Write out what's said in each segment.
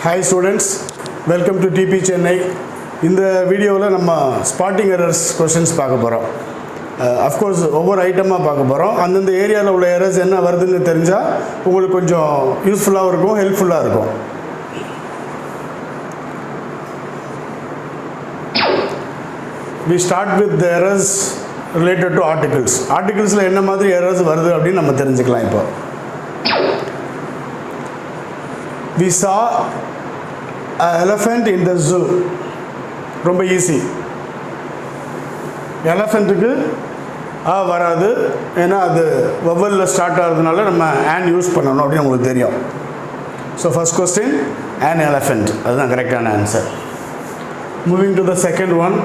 Hi students, welcome to TP Chennai. In the video la நம்ம spotting errors questions பார்க்க போறோம். Of course ஒவ்வொரு ஐட்டமா பார்க்க போறோம். அந்தந்த ஏரியால உள்ள errors என்ன வருதுன்னு தெரிஞ்சா உங்களுக்கு கொஞ்சம் யூஸ்ஃபுல்லா இருக்கும், ஹெல்ப்ஃபுல்லா இருக்கும். We start with the errors related to articles. Articlesல என்ன மாதிரி errors வருது அப்படி நம்ம தெரிஞ்சுக்கலாம் இப்போ. We saw an elephant in the zoo. ரொம்ப ஈஸி. எலஃபெண்ட்டுக்கு வராது, ஏன்னா அது வவ்வலில் ஸ்டார்ட் ஆகிறதுனால நம்ம an யூஸ் பண்ணணும் அப்படின்னு உங்களுக்கு தெரியும். So first question an elephant, அதுதான் கரெக்டான answer. Moving to the second one.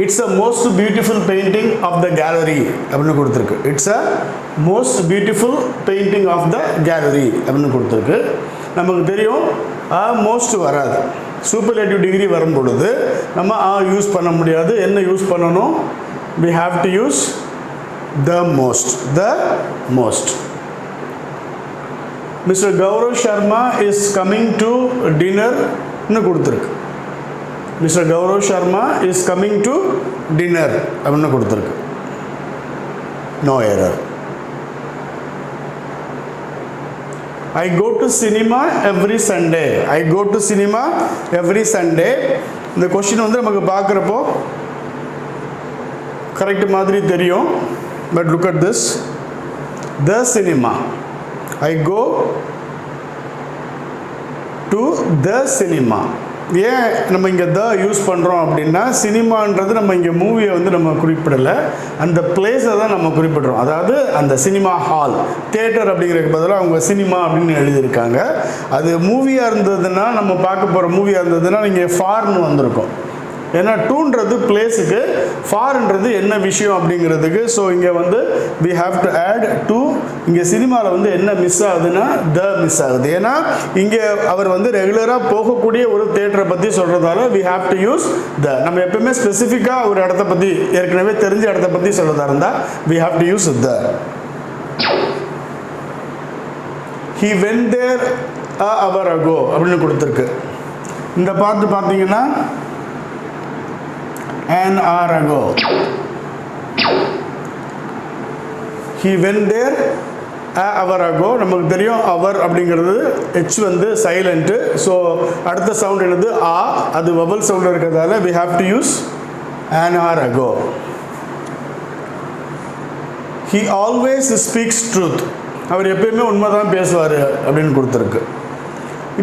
It's a most beautiful painting of the gallery அப்படின்னு கொடுத்துருக்கு. It's a most beautiful painting of the gallery அப்படின்னு கொடுத்துருக்கு. நமக்கு தெரியும் most வராது, சூப்பர்லேட்டிவ் டிகிரி வரும் பொழுது நம்ம யூஸ் பண்ண முடியாது. என்ன யூஸ் பண்ணணும்? we have to use the most. Mr. Gaurav Sharma is coming to dinner ன்னு கொடுத்துருக்கு. Mr. Gaurav Sharma is coming to dinner அப்படின்னு கொடுத்துருக்கு. No error. I go to cinema every Sunday. I go to cinema every Sunday. இந்த question வந்து நமக்கு பார்க்குறப்போ correct மாதிரி தெரியும். But look at this. The cinema. I go to the cinema. ஏன் நம்ம இங்கே த யூஸ் பண்ணுறோம் அப்படின்னா, சினிமான்றது நம்ம இங்கே மூவியை வந்து நம்ம குறிப்பிடலை, அந்த பிளேஸை தான் நம்ம குறிப்பிடுறோம். அதாவது அந்த சினிமா ஹால், தியேட்டர் அப்படிங்கிறதுக்கு பதிலாக அவங்க சினிமா அப்படின்னு எழுதியிருக்காங்க. அது மூவியாக இருந்ததுன்னா, நம்ம பார்க்க போகிற மூவியாக இருந்ததுன்னா இங்கே ஃபார்னு வந்திருக்கும். ஏன்னா டூன்றது பிளேஸுக்கு, ஃபார்ன்றது என்ன விஷயம் அப்படிங்கிறதுக்கு. ஸோ இங்கே வந்து we have to add to. இங்கே சினிமாவில் வந்து என்ன மிஸ் ஆகுதுன்னா த மிஸ் ஆகுது. ஏன்னா இங்கே அவர் வந்து ரெகுலராக போகக்கூடிய ஒரு தியேட்டரை பற்றி சொல்கிறதால we have to use the. நம்ம எப்பவுமே ஸ்பெசிஃபிக்காக ஒரு இடத்த பற்றி, ஏற்கனவே தெரிஞ்ச இடத்த பற்றி சொல்கிறதா இருந்தால் we have to use the. He went there an hour ago அப்படின்னு கொடுத்துருக்கு. இந்த பார்த்து பார்த்தீங்கன்னா an hour ago. He went there an hour ago. நமக்கு தெரியும் அவர் அப்படிங்கிறது h வந்து சைலண்ட்டு. ஸோ அடுத்த சவுண்ட் என்னது ஆ, அது வவல் சவுண்ட் இருக்கிறதால we have to use an hour ago. He always speaks truth. அவர் எப்பயுமே உண்மை தான் பேசுவார் அப்படின்னு கொடுத்துருக்கு.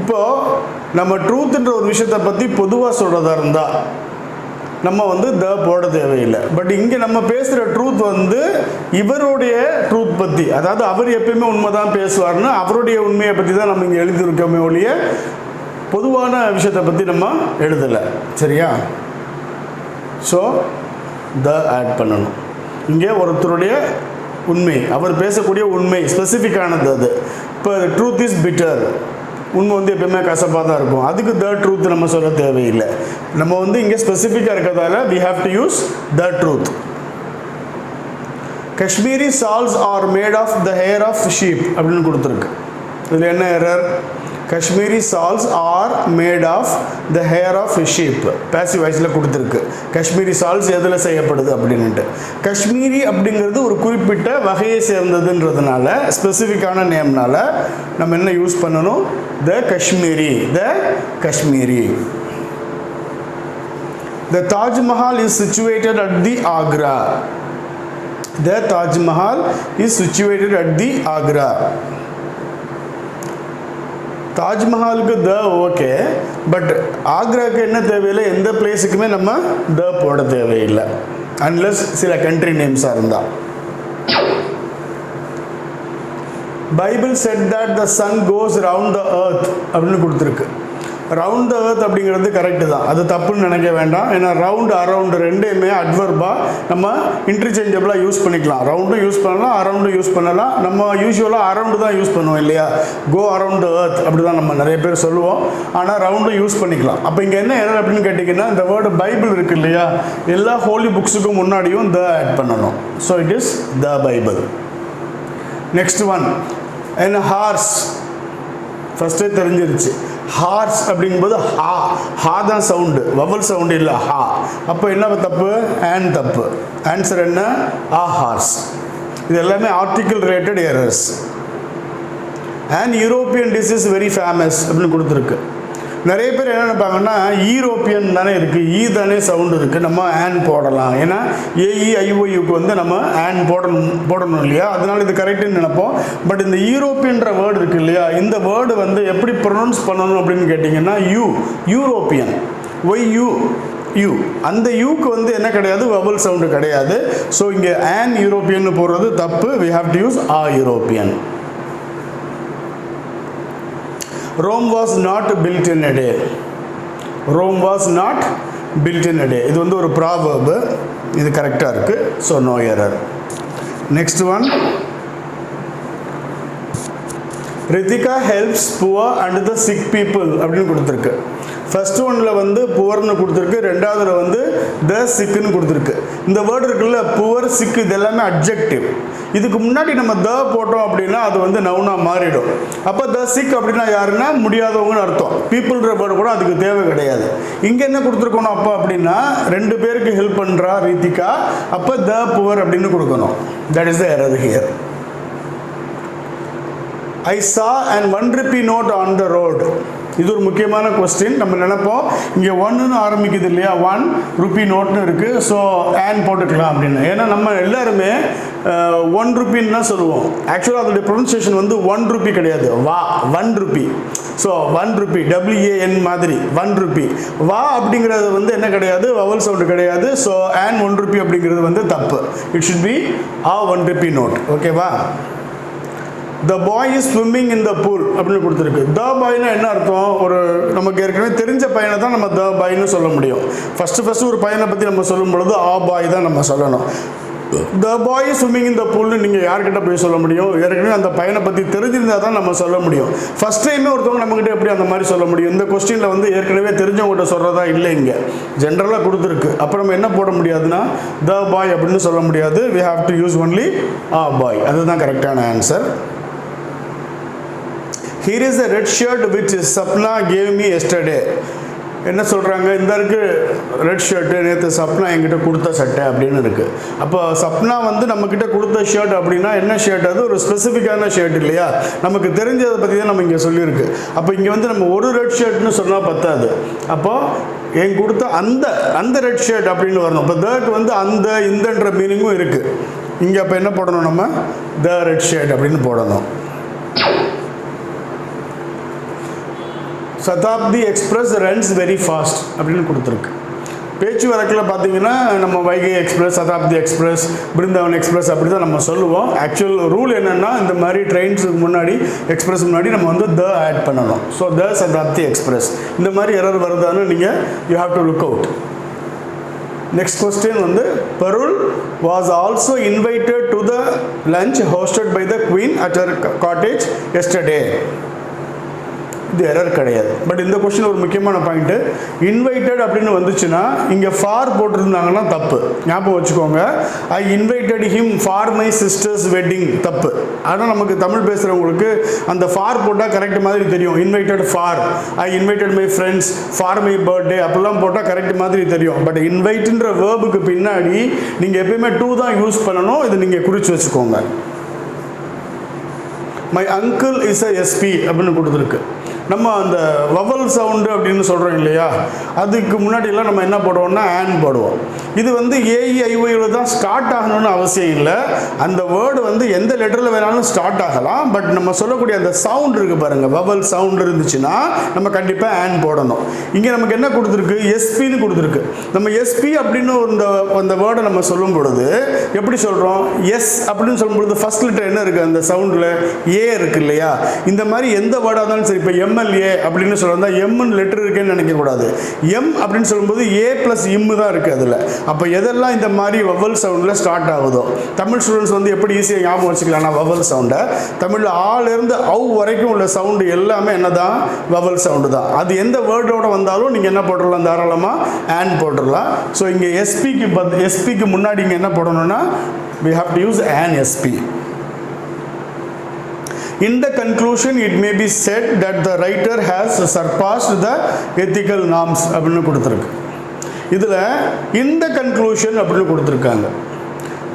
இப்போது நம்ம ட்ரூத்துன்ற ஒரு விஷயத்தை பற்றி பொதுவாக சொல்கிறதா இருந்தால் நம்ம வந்து த போட தேவையில்லை. பட் இங்கே நம்ம பேசுகிற ட்ரூத் வந்து இவருடைய ட்ரூத் பற்றி, அதாவது அவர் எப்பயுமே உண்மை தான் பேசுவார்னு அவருடைய உண்மையை பற்றி தான் நம்ம இங்கே எழுதியிருக்கோமே ஒழிய பொதுவான விஷயத்தை பற்றி நம்ம எழுதலை. சரியா? ஸோ த ஆட் பண்ணணும். இங்கே ஒருத்தருடைய உண்மை, அவர் பேசக்கூடிய உண்மை ஸ்பெசிஃபிக்கானது. அது இப்போ ட்ரூத் இஸ் பிட்டர், உண்மை வந்து எப்பவுமே கசப்பாக தான் இருக்கும். அதுக்கு த ட்ரூத் நம்ம சொல்ல தேவையில்லை. நம்ம வந்து இங்கே ஸ்பெசிஃபிக்காக இருக்கிறதால we have to use the truth. Kashmiri shawls are made of the hair of sheep அப்படின்னு கொடுத்துருக்கு. இதில் என்ன error? Kashmiri shawls are made of the hair of sheep. Passive வாய்ஸில் கொடுத்துருக்கு. காஷ்மீரி ஷால்ஸ் எதில் செய்யப்படுது அப்படின்ட்டு. காஷ்மீரி அப்படிங்கிறது ஒரு குறிப்பிட்ட வகையை சேர்ந்ததுன்றதுனால, ஸ்பெசிஃபிக்கான நேம்னால நம்ம என்ன யூஸ் பண்ணணும்? த Kashmiri. The Taj Mahal is situated at the Agra. The Taj Mahal is situated at the Agra. தாஜ்மஹாலுக்கு த ஓகே, பட் ஆக்ராவுக்கு என்ன தேவையில்லை, எந்த பிளேஸுக்குமே நம்ம த போட தேவையில்லை அன்லெஸ் சில கண்ட்ரி நேம்ஸாக இருந்தால். Bible said that the sun goes round the earth அப்படின்னு கொடுத்துருக்கு. ரவுண்ட் த எர்த் அப்படிங்கிறது கரெக்டு தான், அது தப்புன்னு நினைக்க வேண்டாம். ஏன்னா ரவுண்டு அரவுண்டு ரெண்டையுமே அட்வர்பாக நம்ம இன்டர்சேஞ்சபிளாக யூஸ் பண்ணிக்கலாம். ரவுண்டும் யூஸ் பண்ணலாம், அரவுண்டும் யூஸ் பண்ணலாம். நம்ம யூஸ்வலாக அரவுண்டு தான் யூஸ் பண்ணுவோம் இல்லையா? கோ அரவுண்ட் எர்த் அப்படி தான் நம்ம நிறைய பேர் சொல்லுவோம். ஆனால் ரவுண்டும் யூஸ் பண்ணிக்கலாம். அப்போ இங்கே என்ன எரர் அப்படின்னு கேட்டிங்கன்னா, இந்த வேர்டு பைபிள் இருக்குது இல்லையா, எல்லா ஹோலி புக்ஸுக்கும் முன்னாடியும் த ஆட் பண்ணணும். So it is the Bible. Next one. and horse ஃபஸ்ட்டே தெரிஞ்சிருச்சு. ஹார்ஸ் அப்படிங்கும்போது ஹா தான் சவுண்டு, வவல் சவுண்டு இல்லை, ஹா. அப்போ என்ன தப்பு? ஆன் தப்பு. ஆன்சர் என்ன? ஆ ஹார்ஸ். இது எல்லாமே article related errors. And European dish is very famous அப்படின்னு கொடுத்துருக்கு. நிறைய பேர் என்ன நினைப்பாங்கன்னா ஈரோப்பியன் தானே இருக்குது, ஈ தானே சவுண்டு இருக்குது, நம்ம ஆன் போடலாம். ஏன்னா ஏஇஐஓயுக்கு வந்து நம்ம ஆன் போடணும் இல்லையா, அதனால இது கரெக்டுன்னு நினைப்போம். பட் இந்த யூரோப்பியன்ற வேர்டு இருக்குது இல்லையா, இந்த வேர்டு வந்து எப்படி ப்ரொனவுன்ஸ் பண்ணணும் அப்படின்னு கேட்டிங்கன்னா யூரோப்பியன், யூ அந்த யூக்கு வந்து என்ன கிடையாது, வவல் சவுண்டு கிடையாது. ஸோ இங்கே ஆன் யூரோப்பியன் போடுறது தப்பு. We have to use a European. Rome was not built in a day. Rome was not built in a day. இது வந்து ஒரு proverb. இது கரெக்டாக இருக்குது. So no error. Next one, Ritika helps poor and the sick people அப்படின்னு கொடுத்துருக்கு. First ஒன்னில் வந்து புவர்னு கொடுத்துருக்கு, ரெண்டாவதுல வந்து த சிக்குன்னு கொடுத்துருக்கு. இந்த வேர்டு இருக்குல்ல, புவர், சிக், இது எல்லாமே அட்ஜெக்டிவ். இதுக்கு முன்னாடி நம்ம த போட்டோம் அப்படின்னா அது வந்து நவுனாக மாறிடும். அப்போ த சிக் அப்படின்னா யாருன்னா முடியாதவங்கன்னு அர்த்தம். பீப்புள்ன்ற வேர்டு கூட அதுக்கு தேவை கிடையாது. இங்கே என்ன கொடுத்துருக்கணும் அப்போ அப்படின்னா, ரெண்டு பேருக்கு ஹெல்ப் பண்ணுறா ரித்திகா, அப்போ த புவர் அப்படின்னு கொடுக்கணும். That is the error here. I saw an 1 rupee note on the road. இது ஒரு முக்கியமான கொஸ்டின். நம்ம நினைப்போம் இங்கே ஒன்றுன்னு ஆரம்பிக்குது இல்லையா, 1 rupee நோட்னு இருக்குது, ஸோ ஆன் போட்டுக்கலாம் அப்படின்னு. ஏன்னா நம்ம எல்லாருமே 1 rupeeன்னு தான் சொல்லுவோம். ஆக்சுவலாக அதோடைய ப்ரொனன்சியேஷன் வந்து 1 rupee கிடையாது, வா 1 rupee. ஸோ 1 rupee WAN மாதிரி 1 rupee. வா அப்படிங்கிறது வந்து என்ன கிடையாது, வவல் சவுண்டு கிடையாது. ஸோ ஆன் 1 rupee அப்படிங்கிறது வந்து தப்பு. It should be a 1 rupee note. ஓகேவா? The boy is swimming in the pool அப்படின்னு கொடுத்துருக்கு. த பாய்னா என்ன அர்த்தம்? ஒரு நமக்கு ஏற்கனவே தெரிஞ்ச பையனை தான் நம்ம த பாய்னு சொல்ல முடியும். ஃபஸ்ட்டு ஒரு பையனை பற்றி நம்ம சொல்லும் பொழுது ஆ பாய் தான் நம்ம சொல்லணும். த பாய் இஸ் ஸ்விம்மிங் இன் த பூல்னு நீங்கள் யார்கிட்ட போய் சொல்ல முடியும்? ஏற்கனவே அந்த பையனை பற்றி தெரிஞ்சிருந்தால் தான் நம்ம சொல்ல முடியும். ஃபஸ்ட் டைமே ஒருத்தவங்க நம்மகிட்ட எப்படி அந்த மாதிரி சொல்ல முடியும்? இந்த கொஸ்டினில் வந்து ஏற்கனவே தெரிஞ்சவங்ககிட்ட சொல்கிறதா இல்லை, இங்கே ஜென்ரலாக கொடுத்துருக்கு. அப்போ நம்ம என்ன போட முடியாதுன்னா த பாய் அப்படின்னு சொல்ல முடியாது. We have to use only a by. அதுதான் கரெக்டான answer. Here is a red shirt which Sapna gave me yesterday. என்ன சொல்கிறாங்க, இந்த இருக்குது ரெட் ஷர்ட்டு, நேற்று சப்னா என்கிட்ட கொடுத்த சட்டை அப்படின்னு இருக்குது. அப்போ சப்னா வந்து நம்மக்கிட்ட கொடுத்த ஷர்ட் அப்படின்னா என்ன ஷர்ட்? அது ஒரு ஸ்பெசிஃபிக்கான ஷர்ட் இல்லையா, நமக்கு தெரிஞ்சதை பற்றி தான் நம்ம இங்கே சொல்லியிருக்கு. அப்போ இங்கே வந்து நம்ம ஒரு ரெட் ஷர்ட்னு சொன்னால் பத்தாது. அப்போது என் கொடுத்த அந்த ரெட் ஷர்ட் அப்படின்னு வரணும். இப்போ தக்கு வந்து அந்த இந்தன்ற மீனிங்கும் இருக்குது. இங்கே அப்போ என்ன போடணும், நம்ம த ரெட் ஷர்ட் அப்படின்னு போடணும். Shatabdi express runs very fast அப்படின்னு கொடுத்துருக்கு. பேச்சு வழக்கில் பார்த்தீங்கன்னா நம்ம Vaigai express, Shatabdi express, Brindavan express அப்படி தான் நம்ம சொல்லுவோம். ஆக்சுவல் ரூல் என்னென்னா, இந்த மாதிரி ட்ரெயின்ஸுக்கு முன்னாடி எக்ஸ்பிரஸ் முன்னாடி நம்ம வந்து த ஆட் பண்ணணும். So the Shatabdi express. இந்த மாதிரி எரர் வருதான்னு நீங்கள் you have to look out. Next question வந்து, Parul was also invited to the lunch hosted by the queen at her cottage yesterday. இது எரர் கிடையாது. பட் இந்த கொஸ்டின் ஒரு முக்கியமான பாயிண்ட்டு, இன்வைட்டட் அப்படின்னு வந்துச்சுன்னா இங்கே ஃபார் போட்டிருந்தாங்கன்னா தப்பு. ஞாபகம் வச்சுக்கோங்க. I invited him for my sister's wedding, தப்பு. ஆனால் நமக்கு தமிழ் பேசுகிறவங்களுக்கு அந்த ஃபார் போட்டால் கரெக்ட் மாதிரி தெரியும். Invited for, I invited my friends for my birthday அப்படிலாம் போட்டால் கரெக்ட் மாதிரி தெரியும். பட் இன்வைட்டுன்ற வேர்புக்கு பின்னாடி நீங்கள் எப்பயுமே டூ தான் யூஸ் பண்ணணும். இது நீங்கள் குறித்து வச்சுக்கோங்க. My uncle is a SP அப்படின்னு கொடுத்துருக்கு. நம்ம அந்த வவல் சவுண்டு அப்படின்னு சொல்கிறோம் இல்லையா, அதுக்கு முன்னாடியெல்லாம் நம்ம என்ன போடுவோம்னா ஆன் போடுவோம். இது வந்து ஏஇஐஓயில் தான் ஸ்டார்ட் ஆகணும்னு அவசியம் இல்லை. அந்த வேர்டு வந்து எந்த லெட்டரில் வேணாலும் ஸ்டார்ட் ஆகலாம். பட் நம்ம சொல்லக்கூடிய அந்த சவுண்ட் இருக்குது பாருங்கள், வவல் சவுண்டு இருந்துச்சுன்னா நம்ம கண்டிப்பாக ஆன் போடணும். இங்கே நமக்கு என்ன கொடுத்துருக்கு, எஸ்பின்னு கொடுத்துருக்கு. நம்ம எஸ்பி அப்படின்னு அந்த வேர்டை நம்ம சொல்லும் பொழுது எப்படி சொல்கிறோம், எஸ் அப்படின்னு சொல்லும் பொழுது ஃபர்ஸ்ட் லெட்டர் என்ன இருக்குது அந்த சவுண்டில், ஏ இருக்குது இல்லையா. இந்த மாதிரி எந்த வேர்டாக இருந்தாலும் சரி, இப்போ எம்எல்ஏ அப்படின்னு சொல்லுறதா எம்னு லெட்டர் இருக்குன்னு நினைக்கக்கூடாது. எம் அப்படின்னு சொல்லும்போது ஏ ப்ளஸ் இம்மு தான் இருக்குது அதில். அப்போ எதெல்லாம் இந்த மாதிரி வவல் சவுண்டில் ஸ்டார்ட் ஆகுதோ, தமிழ் ஸ்டூடெண்ட்ஸ் வந்து எப்படி ஈஸியாக ஞாபகம் வச்சுக்கலாம்னா வவல் சவுண்டை, தமிழில் ஆலேருந்து அவு வரைக்கும் உள்ள சவுண்டு எல்லாமே என்ன தான், வவல் சவுண்டு தான். அது எந்த வேர்டோட வந்தாலும் நீங்கள் என்ன போட்டுடலாம், தாராளமாக ஆன் போட்டுடலாம். ஸோ இங்கே எஸ்பிக்கு முன்னாடி இங்கே என்ன போடணும்னா we have to use an SP. In the conclusion, it may be said that the writer has surpassed the ethical norms அப்படின்னு கொடுத்துருக்கு. இதில் இந்த கன்க்ளூஷன் அப்படின்னு கொடுத்துருக்காங்க.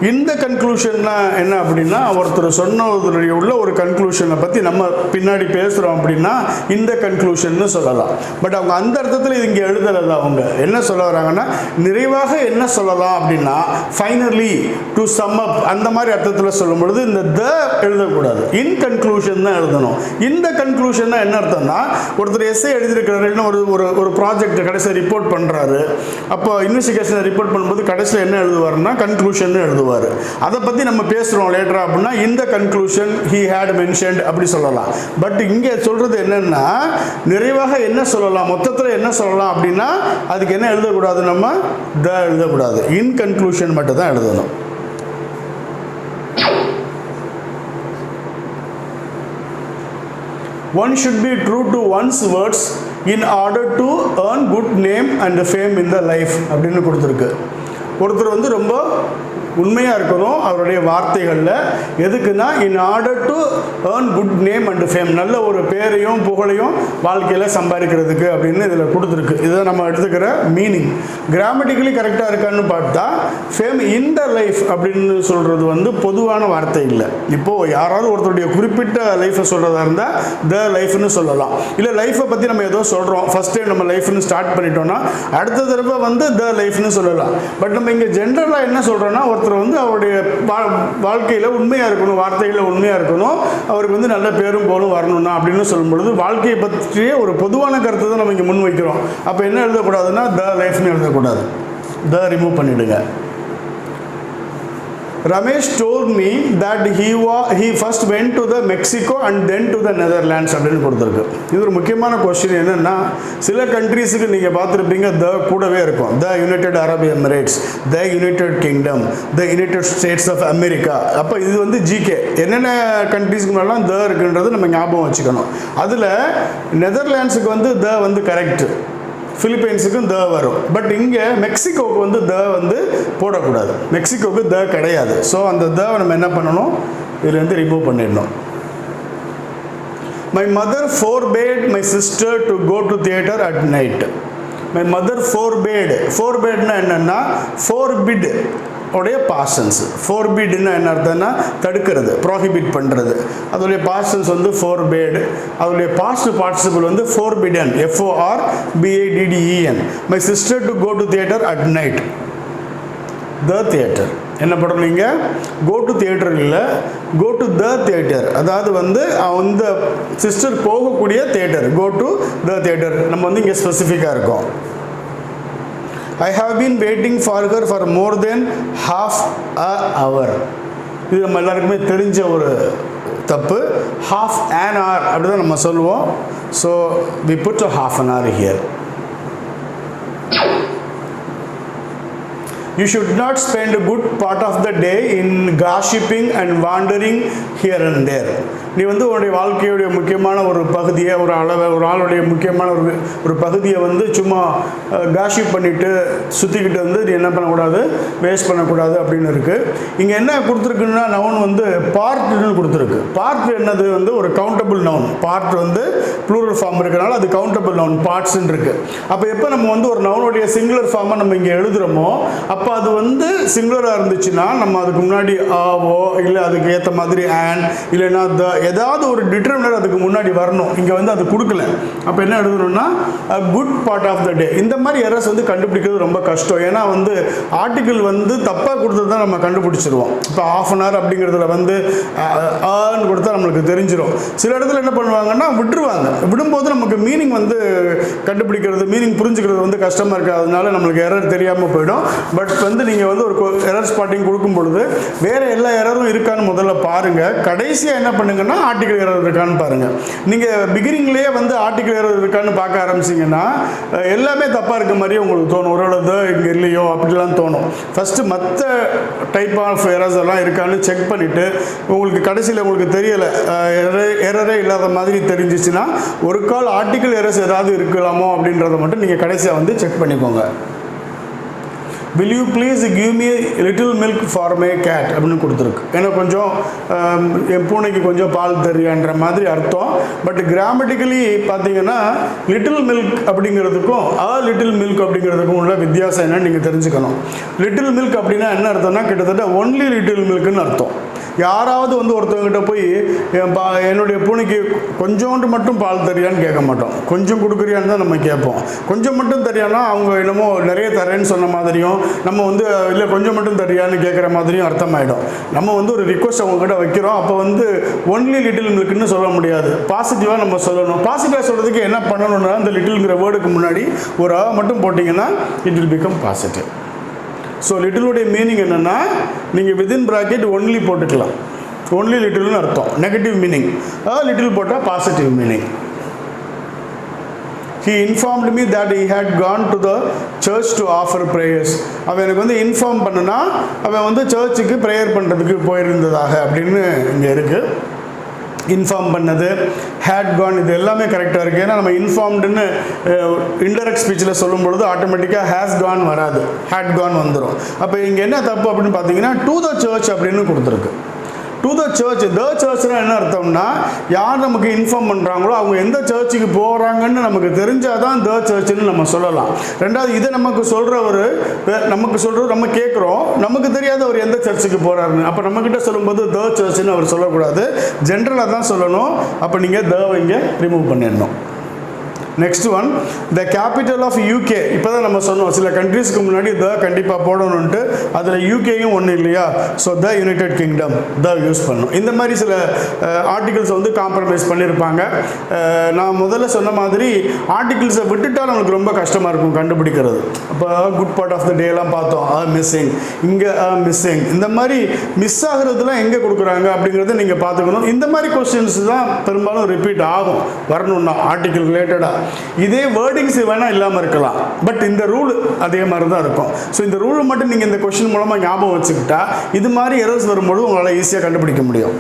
இந்த கன்க்ளூஷன்னா என்ன அப்படின்னா, ஒருத்தர் சொன்னதுடைய உள்ள ஒரு கன்க்ளூஷனை பற்றி நம்ம பின்னாடி பேசுகிறோம் அப்படின்னா இந்த கன்க்ளூஷன்னு சொல்லலாம். பட் அவங்க அந்த அர்த்தத்தில் இது இங்கே எழுதலை. அவங்க என்ன சொல்ல வராங்கன்னா, நிறைவாக என்ன சொல்லலாம் அப்படின்னா ஃபைனலி, டு சம் அப், அந்த மாதிரி அர்த்தத்தில் சொல்லும் பொழுது இந்த த எழுதக்கூடாது, இன் கன்க்ளூஷன் தான் எழுதணும். இந்த கன்க்ளூஷன்னா என்ன அர்த்தம்னா, ஒருத்தர் எஸ்ஏ எழுதியிருக்கிறாரு, ஒரு ப்ராஜெக்ட் கடைசியாக ரிப்போர்ட் பண்ணுறாரு. அப்போ இன்வெஸ்டிகேஷனை ரிப்போர்ட் பண்ணும்போது கடைசியில் என்ன எழுதுவாருன்னா கன்க்ளூஷன் எழுதுவார். அதை பற்றி நம்ம பேசுகிறோம் லேட்டரா அப்படின்னா இந்த கன்க்ளூஷன் ஹி ஹேட் மென்ஷன்ட் அப்படி சொல்லலாம். பட் இங்கே சொல்கிறது என்னென்னா, நிறைவாக என்ன சொல்லலாம், மொத்தத்தில் என்ன சொல்லலாம் அப்படின்னா அதுக்கு என்ன எழுதக்கூடாது, நம்ம த எழுதக்கூடாது, இன் கன்க்ளூஷன் மட்டும் தான் எழுதணும். One should be true to one's words in order to earn good name and fame in the life அப்படின்னு கொடுத்துருக்கு. ஒருத்தர் ரொம்ப உண்மையாக இருக்கணும் அவருடைய வார்த்தைகளில். எதுக்குன்னா, in order to earn good name and fame, நல்ல ஒரு பேரையும் புகழையும் வாழ்க்கையில் சம்பாதிக்கிறதுக்கு அப்படின்னு இதில் கொடுத்துருக்கு. இதை நம்ம எடுத்துக்கிற மீனிங் கிராமட்டிக்கலி கரெக்டாக இருக்கான்னு பார்த்தா, ஃபேம் இன் த லைஃப் அப்படின்னு சொல்கிறது பொதுவான வார்த்தை இல்லை. இப்போது யாராவது ஒருத்தருடைய குறிப்பிட்ட லைஃப்பை சொல்கிறதா இருந்தால் த லைஃப்னு சொல்லலாம். இல்லை லைஃப்பை பற்றி நம்ம ஏதோ சொல்கிறோம், ஃபஸ்ட் டைம் நம்ம லைஃப்னு ஸ்டார்ட் பண்ணிட்டோம்னா அடுத்த தடவை த லைஃப்னு சொல்லலாம். பட் நம்ம இங்கே ஜென்ரலாக என்ன சொல்கிறோன்னா, ஒருத்தர் அவருடைய வாழ்க்கையில் உண்மையாக இருக்கணும், வார்த்தைகளில் உண்மையாக இருக்கணும், அவருக்கு நல்ல பேரும் போலும் வரணும்னா அப்படின்னு சொல்லும் பொழுது வாழ்க்கையை பற்றிய ஒரு பொதுவான கருத்தை தான் நம்ம இங்கே முன் வைக்கிறோம். அப்போ என்ன எழுதக்கூடாதுன்னா த லைஃப்னு எழுதக்கூடாது, த ரிமூவ் பண்ணிவிடுங்க. Ramesh told me that he first went to the Mexico and then to the Netherlands அப்படின்னு கொடுத்துருக்கு. இது ஒரு முக்கியமான கொஸ்டின். என்னென்னா, சில கண்ட்ரீஸுக்கு நீங்கள் பார்த்துருப்பீங்க த கூடவே இருக்கும். The United Arab Emirates, the United Kingdom, the United States of America. அப்போ இது ஜிகே என்னென்ன கண்ட்ரீஸ்க்கு மேலாம் த இருக்குன்றது நம்ம ஞாபகம் வச்சுக்கணும். அதில் நெதர்லாண்ட்ஸுக்கு த கரெக்ட், பிலிப்பைன்ஸுக்கும் த வரும். பட் இங்கே மெக்சிகோவுக்கு த போடக்கூடாது, மெக்சிகோவுக்கு த கிடையாது. ஸோ அந்த த நம்ம என்ன பண்ணணும், இதுலேருந்து ரிமூவ் பண்ணிடணும். My mother forbade my sister to go to theatre at night. My mother forbade என்னன்னா forbid உடைய பாஸ்டன்ஸ். ஃபோர்பிட்னா என்ன அர்த்தம்னா தடுக்கிறது, ப்ரோஹிபிட் பண்ணுறது. அதோடைய பாஸ்டன்ஸ் forbade. அதோடைய past participle forbidden, FORBADDEN. My sister to go to theatre at night. The theatre என்ன படம், நீங்கள் கோ டு தியேட்டர் இல்லை, கோ டு த தியேட்டர். அதாவது அந்த சிஸ்டர் போகக்கூடிய theatre, go to the theatre. நம்ம இங்கே ஸ்பெசிஃபிக்காக இருக்கோம். I have been waiting for her for more than half an hour. இது நம்ம எல்லாருக்குமே தெரிஞ்ச ஒரு தப்பு. half an hour அப்படி தான் நம்ம சொல்லுவோம். So we put a half an hour here. You should not spend a good part of the day in gossiping and wandering here and there. நீ உன்னுடைய வாழ்க்கையுடைய முக்கியமான ஒரு பகுதியை, ஒரு ஆளுடைய முக்கியமான ஒரு பகுதியை சும்மா காஷிப் பண்ணிட்டு சுற்றிக்கிட்டு நீ என்ன பண்ணக்கூடாது, வேஸ்ட் பண்ணக்கூடாது அப்படின்னு இருக்குது. இங்கே என்ன கொடுத்துருக்குன்னா, நவுன் பார்ட்னு கொடுத்துருக்கு. பார்ட் என்னது ஒரு countable noun. Part plural form இருக்கிறனால அது கவுண்டபிள் நவுன், பார்ட்ஸ்ன்னு இருக்குது. அப்போ எப்போ நம்ம ஒரு நவுனுடைய சிங்குலர் ஃபார்மை நம்ம இங்கே எழுதுகிறோமோ, அப்போ அது சிங்குலராக இருந்துச்சுன்னா நம்ம அதுக்கு முன்னாடி ஆவோ இல்லை அதுக்கு ஏற்ற மாதிரி ஆன் இல்லைன்னா த ஏதாவது ஒரு டிட்டர்மினர் அதுக்கு முன்னாடி வரணும். இங்கே அது கொடுக்கல. அப்போ என்ன எழுதணும்னா குட் பார்ட் ஆஃப் த டே. இந்த மாதிரி எரர்ஸ் கண்டுபிடிக்கிறது ரொம்ப கஷ்டம். ஏன்னா ஆர்டிக்கிள் தப்பாக கொடுத்தது தான் நம்ம கண்டுபிடிச்சிருவோம். இப்போ ஆஃப் அன் ஹவர் அப்படிங்கிறதுல ஆன்னு கொடுத்தா நம்மளுக்கு தெரிஞ்சிடும். சில இடத்துல என்ன பண்ணுவாங்கன்னா விட்டுருவாங்க. விடும்போது நமக்கு மீனிங் கண்டுபிடிக்கிறது, மீனிங் புரிஞ்சுக்கிறது கஷ்டமாக இருக்குது. அதனால நம்மளுக்கு எரர் தெரியாமல் போயிடும். பட் நீங்கள் ஒரு எரர் ஸ்பாட்டிங் கொடுக்கும் பொழுது வேறு எல்லா எரரும் இருக்கான்னு முதல்ல பாருங்கள். கடைசியாக என்ன பண்ணுங்கன்னா ஆர்டிக்கல் எரர் இருக்கான்னு பாருங்கள். நீங்கள் பிகினிங்லேயே ஆர்டிக்கல் எரர் இருக்கான்னு பார்க்க ஆரம்பிச்சிங்கன்னா எல்லாமே தப்பாக இருக்க மாதிரி உங்களுக்கு தோணும். ஓரளவு இங்கே இல்லையோ அப்படிலாம் தோணும். ஃபஸ்ட்டு மற்ற டைப் ஆஃப் எரர்ஸ் எல்லாம் இருக்கான்னு செக் பண்ணிவிட்டு உங்களுக்கு கடைசியில் உங்களுக்கு தெரியலை, எரரே இல்லாத மாதிரி தெரிஞ்சிச்சுன்னா ஒரு கால் ஆர்டிக்கல் எரர்ஸ் ஏதாவது இருக்கலாமோ அப்படின்றத மட்டும் நீங்கள் கடைசியாக செக் பண்ணிக்கோங்க. will you please give me a little milk for my cat அப்படின்னு கொடுத்துருக்கு. ஏன்னா கொஞ்சம் என் பூனைக்கு கொஞ்சம் பால் தரியான்ற மாதிரி அர்த்தம். பட் கிராமட்டிக்கலி பார்த்தீங்கன்னா லிட்டில் மில்க் அப்படிங்கிறதுக்கும் லிட்டில் மில்க் அப்படிங்கிறதுக்கும் உள்ள வித்தியாசம் என்னன்னு நீங்கள் தெரிஞ்சுக்கணும். லிட்டில் மில்க் அப்படின்னா என்ன அர்த்தம்னா கிட்டத்தட்ட ஒன்லி லிட்டில் மில்க்குன்னு அர்த்தம். யாராவது வந்து ஒருத்தவங்கிட்ட போய் என்னுடைய பூனைக்கு கொஞ்சோண்டு மட்டும் பால் தரியான்னு கேட்க மாட்டோம், கொஞ்சம் கொடுக்குறியான்னு தான் நம்ம கேட்போம். கொஞ்சம் மட்டும் தரியானா அவங்க என்னமோ நிறைய தரேன்னு சொன்ன மாதிரியும், நம்ம வந்து இல்லை கொஞ்சம் மட்டும் தரியான்னு கேட்குற மாதிரியும் அர்த்தமாயிடும். நம்ம வந்து ஒரு ரிக்வஸ்ட் அவங்ககிட்ட வைக்கிறோம், அப்போ வந்து ஒன்லி லிட்டில் மில்க்குன்னு சொல்ல முடியாது, பாசிட்டிவாக நம்ம சொல்லணும். பாசிட்டிவாக சொல்கிறதுக்கு என்ன பண்ணணும்னா இந்த லிட்டில்ங்கிற வேர்டுக்கு முன்னாடி ஒரு மட்டும் போட்டிங்கன்னா it will become positive. So லிட்டிலுடைய மீனிங் என்னென்னா நீங்கள் வித்தின் ப்ராக்கெட் ஒன்லி போட்டுக்கலாம். ஒன்லி லிட்டில்னு அர்த்தம், நெகட்டிவ் மீனிங். லிட்டில் போட்டால் positive meaning. He informed me that he had gone to the church to offer prayers. அவன் எனக்கு வந்து இன்ஃபார்ம் பண்ணுனா அவன் வந்து சர்ச்சுக்கு ப்ரேயர் பண்ணுறதுக்கு போயிருந்ததாக அப்படின்னு இங்கே இருக்குது. இன்ஃபார்ம் பண்ணது, ஹேட் கான், இது எல்லாமே கரெக்டாக இருக்குது. ஏன்னா நம்ம இன்ஃபார்ம்டுன்னு இன்டெரக்ட் ஸ்பீச்சில் சொல்லும் பொழுது ஆட்டோமேட்டிக்காக ஹேஸ் கான் வராது, ஹேட் கான் வந்துடும். அப்போ இங்கே என்ன தப்பு அப்படின்னு பார்த்தீங்கன்னா டு த சர்ச் அப்படின்னு கொடுத்துருக்கு. டு த சர்ச், த சர்ச்னா என்ன அர்த்தம்னா யார் நமக்கு இன்ஃபார்ம் பண்ணுறாங்களோ அவங்க எந்த சர்ச்சுக்கு போகிறாங்கன்னு நமக்கு தெரிஞ்சால் தான் த சர்ச்சுன்னு நம்ம சொல்லலாம். ரெண்டாவது இதை நமக்கு சொல்கிறவர் நம்ம கேட்குறோம், நமக்கு தெரியாத அவர் எந்த சர்ச்சுக்கு போகிறாருன்னு. அப்போ நம்மக்கிட்ட சொல்லும்போது த சர்ச்சுன்னு அவர் சொல்லக்கூடாது, ஜென்ரலாக தான் சொல்லணும். அப்போ நீங்கள் த இங்கே ரிமூவ் பண்ணிடணும். Next one, the capital of UK. இப்போ தான் நம்ம சொன்னோம் சில கண்ட்ரீஸ்க்கு முன்னாடி த கண்டிப்பாக போடணுன்ட்டு, அதில் யூகேயும் ஒன்று இல்லையா. So the United Kingdom the use பண்ணணும். இந்த மாதிரி சில ஆர்டிகிள்ஸ் வந்து காம்ப்ரமைஸ் பண்ணியிருப்பாங்க. நான் முதல்ல சொன்ன மாதிரி ஆர்டிகிள்ஸை விட்டுட்டால் நம்மளுக்கு ரொம்ப கஷ்டமாக இருக்கும் கண்டுபிடிக்கிறது. இப்போ குட் பார்ட் ஆஃப் த டேலாம் பார்த்தோம், மிஸ்ஸிங், இங்கே மிஸ்ஸிங். இந்த மாதிரி மிஸ் ஆகிறதுலாம் எங்கே கொடுக்குறாங்க அப்படிங்கிறத நீங்கள் பார்த்துக்கணும். இந்த மாதிரி கொஸ்டின்ஸ் தான் பெரும்பாலும் ரிப்பீட் ஆகும் வரணும்னா ஆர்டிகிள் ரிலேட்டடாக. இதே வேர்டிங்ஸ் வேணால் இல்லாமல் இருக்கலாம், பட் இந்த ரூல் அதே மாதிரி தான் இருக்கும். ஸோ இந்த ரூலை மட்டும் நீங்கள் இந்த கொஸ்டின் மூலமாக ஞாபகம் வச்சுக்கிட்டா இது மாதிரி எரர்ஸ் வரும்போது உங்களால் ஈஸியாக கண்டுபிடிக்க முடியும்.